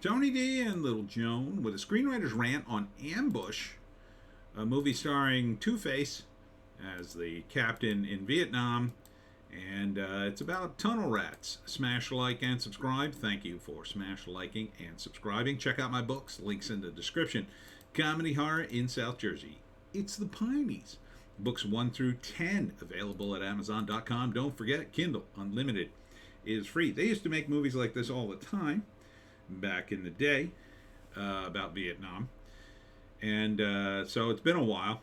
Tony D and Little Joan with a screenwriter's rant on Ambush, a movie starring Two-Face as the captain in Vietnam. And it's about tunnel rats. Smash like and subscribe. Thank you for smash liking and subscribing. Check out my books. Links in the description. Comedy horror in South Jersey. It's the Pineys. Books 1 through 10 available at Amazon.com. Don't forget, Kindle Unlimited is free. They used to make movies like this all the time back in the day about Vietnam. And so it's been a while.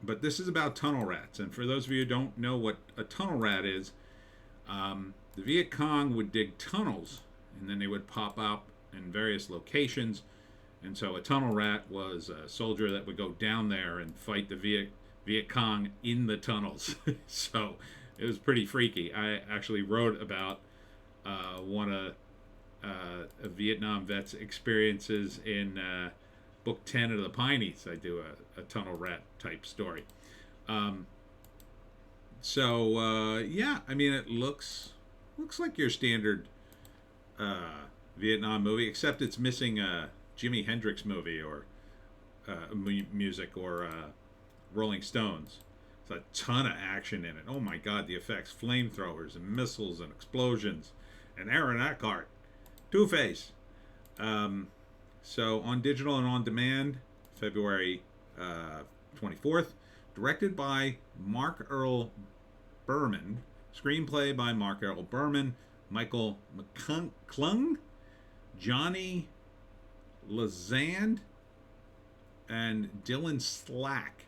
But this is about tunnel rats. And for those of you who don't know what a tunnel rat is, the Viet Cong would dig tunnels and then they would pop up in various locations. And so a tunnel rat was a soldier that would go down there and fight the Viet Cong in the tunnels. So it was pretty freaky. I actually wrote about one of a Vietnam vet's experiences in book 10 of the Pineys. I do a tunnel rat type story. Yeah, I mean, it looks like your standard Vietnam movie, except it's missing a Jimi Hendrix movie or music or Rolling Stones. There's a ton of action in it. Oh my God, the effects, flamethrowers and missiles and explosions, and Aaron Eckhart, Two-Face. So on digital and on demand, February 24th, directed by Mark Earl Berman, screenplay by Mark Earl Berman, Michael McClung, Johnny Lazand, and Dylan Slack.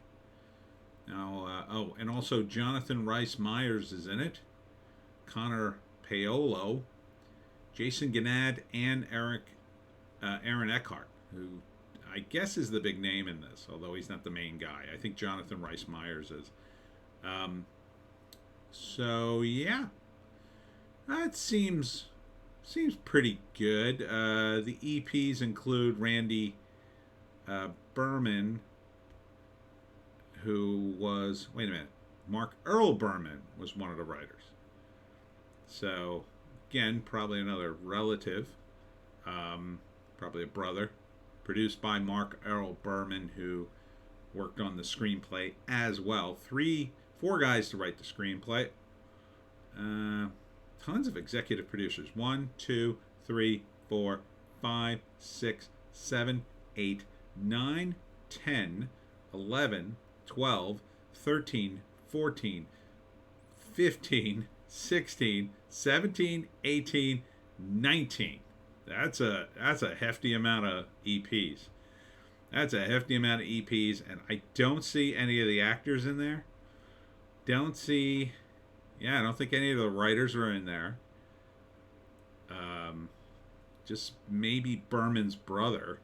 Now, and also Jonathan Rhys Meyers is in it, Connor Paolo, Jason Gannad, and Aaron Eckhart, who I guess is the big name in this, although he's not the main guy. I think Jonathan Rhys Meyers is. So yeah, that seems pretty good. The EPs include Randy Berman, who was Mark Earl Berman was one of the writers. So again, probably another relative. Probably a brother, produced by Mark Earl Berman, who worked on the screenplay as well. 4 guys to write the screenplay. Tons of executive producers. 1, 2, 3, 4, 5, 6, 7, 8, 9, 10, 11, 12, 13, 14, 15, 16, 17, 18, 19. That's a hefty amount of EPs. That's a hefty amount of EPs, and I don't see any of the actors in there. I don't think any of the writers are in there. Just maybe Berman's brother.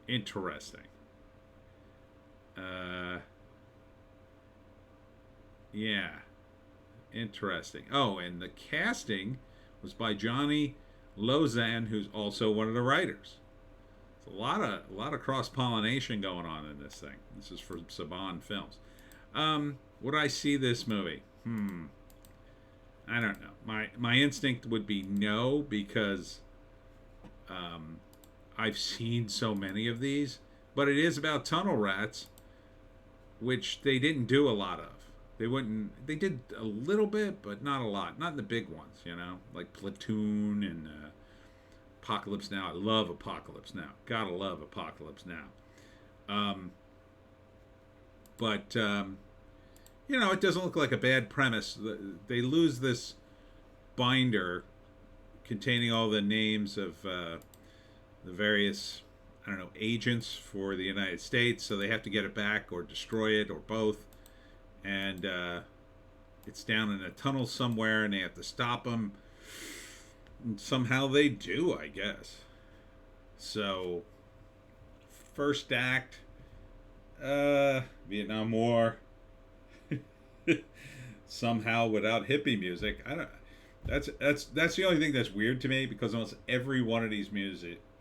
Interesting. Yeah. Interesting. Oh, and the casting was by Johnny Lozan, who's also one of the writers. It's a lot of cross-pollination going on in this thing. This is for Saban Films. Would I see this movie? I don't know. My instinct would be no, because I've seen so many of these. But it is about tunnel rats, which they didn't do a lot of. They did a little bit, but not a lot. Not the big ones, like Platoon and Apocalypse Now. I love Apocalypse Now. Gotta love Apocalypse Now. But it doesn't look like a bad premise. They lose this binder containing all the names of the various, agents for the United States, so they have to get it back or destroy it or both. And it's down in a tunnel somewhere, and they have to stop them. And somehow they do, I guess. So, first act, Vietnam War. Somehow without hippie music. That's the only thing that's weird to me, because almost every one of these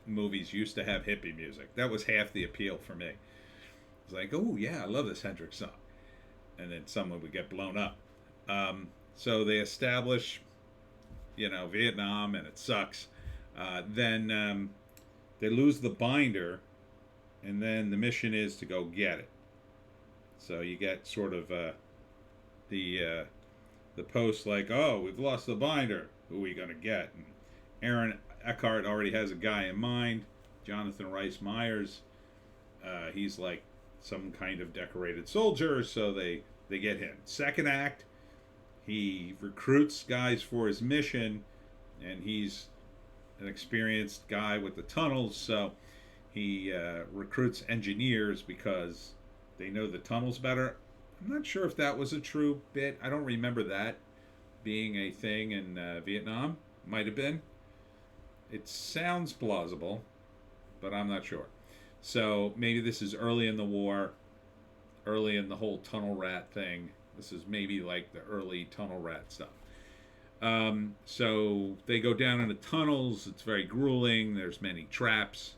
movies used to have hippie music. That was half the appeal for me. It's like, oh yeah, I love this Hendrix song. And then someone would get blown up. So they establish, Vietnam, and it sucks. Then they lose the binder, and then the mission is to go get it. So you get sort of the post like, oh, we've lost the binder. Who are we gonna get? And Aaron Eckhart already has a guy in mind. Jonathan Rhys Meyers. He's like some kind of decorated soldier, so they get him. Second act, he recruits guys for his mission, and he's an experienced guy with the tunnels, so he recruits engineers because they know the tunnels better. I'm not sure if that was a true bit. I don't remember that being a thing in Vietnam. Might have been. It sounds plausible, but I'm not sure. So maybe this is early in the war, early in the whole tunnel rat thing. This is maybe like the early tunnel rat stuff. So they go down in the tunnels. It's very grueling. There's many traps.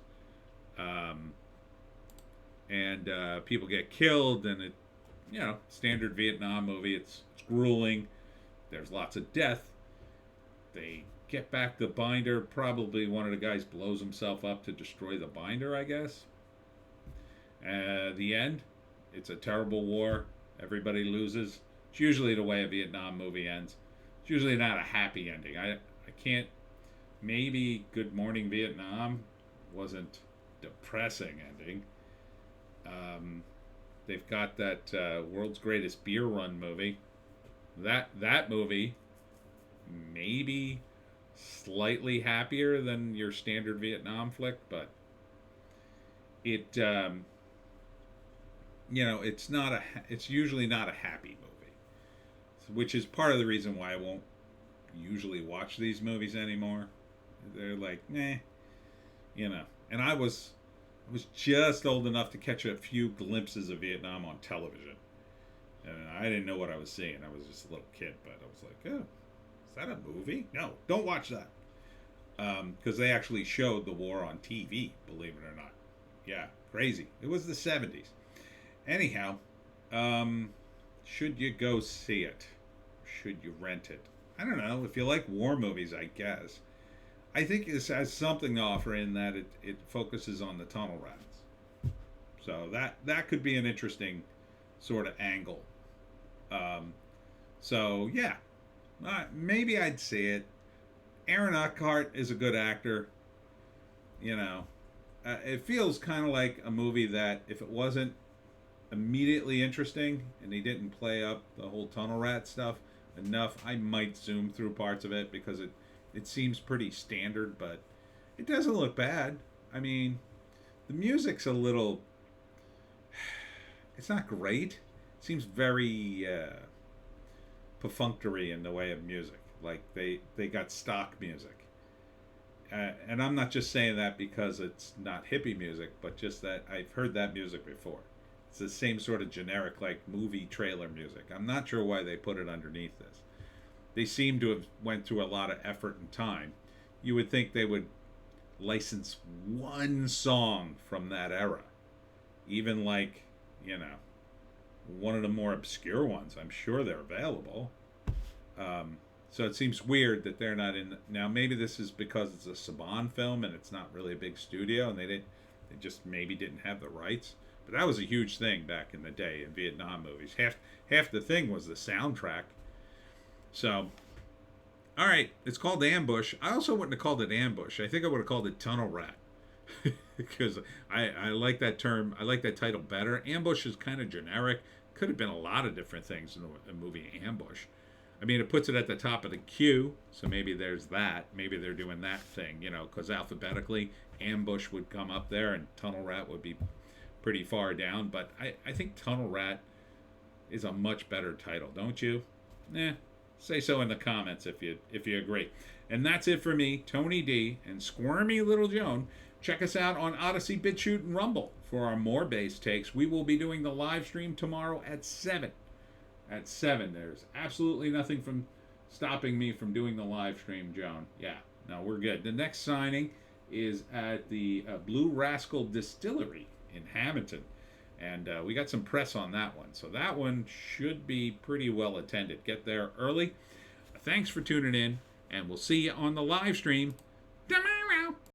And people get killed. And standard Vietnam movie. It's grueling. There's lots of death. They get back the binder. Probably one of the guys blows himself up to destroy the binder, I guess. The end. It's a terrible war. Everybody loses. It's usually the way a Vietnam movie ends. It's usually not a happy ending. I can't. Maybe Good Morning Vietnam wasn't depressing ending. They've got that World's Greatest Beer Run movie. That movie maybe slightly happier than your standard Vietnam flick, but it it's usually not a happy movie, which is part of the reason why I won't usually watch these movies anymore. They're like, and I was just old enough to catch a few glimpses of Vietnam on television, and I didn't know what I was seeing. I was just a little kid, but I was like, oh, is that a movie? No, don't watch that, because they actually showed the war on TV, believe it or not. Yeah, crazy. It was the 70s. Anyhow, should you go see it? Should you rent it? I don't know. If you like war movies, I guess. I think this has something to offer in that it focuses on the tunnel rats. So that could be an interesting sort of angle. So, yeah. Maybe I'd see it. Aaron Eckhart is a good actor. It feels kind of like a movie that if it wasn't immediately interesting and he didn't play up the whole tunnel rat stuff enough, I might zoom through parts of it because it seems pretty standard, but it doesn't look bad. I mean, the music's a little, it's not great. It seems very perfunctory in the way of music. Like they got stock music. And I'm not just saying that because it's not hippie music, but just that I've heard that music before. It's the same sort of generic, like, movie trailer music. I'm not sure why they put it underneath this. They seem to have went through a lot of effort and time. You would think they would license one song from that era. Even like, one of the more obscure ones. I'm sure they're available. So it seems weird that they're not in. Now maybe this is because it's a Saban film and it's not really a big studio, and they just maybe didn't have the rights. But that was a huge thing back in the day in Vietnam movies. Half the thing was the soundtrack. So, all right, it's called Ambush. I also wouldn't have called it Ambush. I think I would have called it Tunnel Rat. Because I like that term. I like that title better. Ambush is kind of generic. Could have been a lot of different things in the movie Ambush. I mean, it puts it at the top of the queue, so maybe there's that. Maybe they're doing that thing, because alphabetically, Ambush would come up there and Tunnel Rat would be pretty far down. But I think Tunnel Rat is a much better title, don't you? Say so in the comments if you agree. And that's it for me, Tony D, and Squirmy Little Joan. Check us out on Odysee, Bitchute, and Rumble for our more base takes. We will be doing the live stream tomorrow at 7. At 7. There's absolutely nothing from stopping me from doing the live stream, Joan. Yeah, no, we're good. The next signing is at the Blue Rascal Distillery in Hamilton. And we got some press on that one. So that one should be pretty well attended. Get there early. Thanks for tuning in, and we'll see you on the live stream.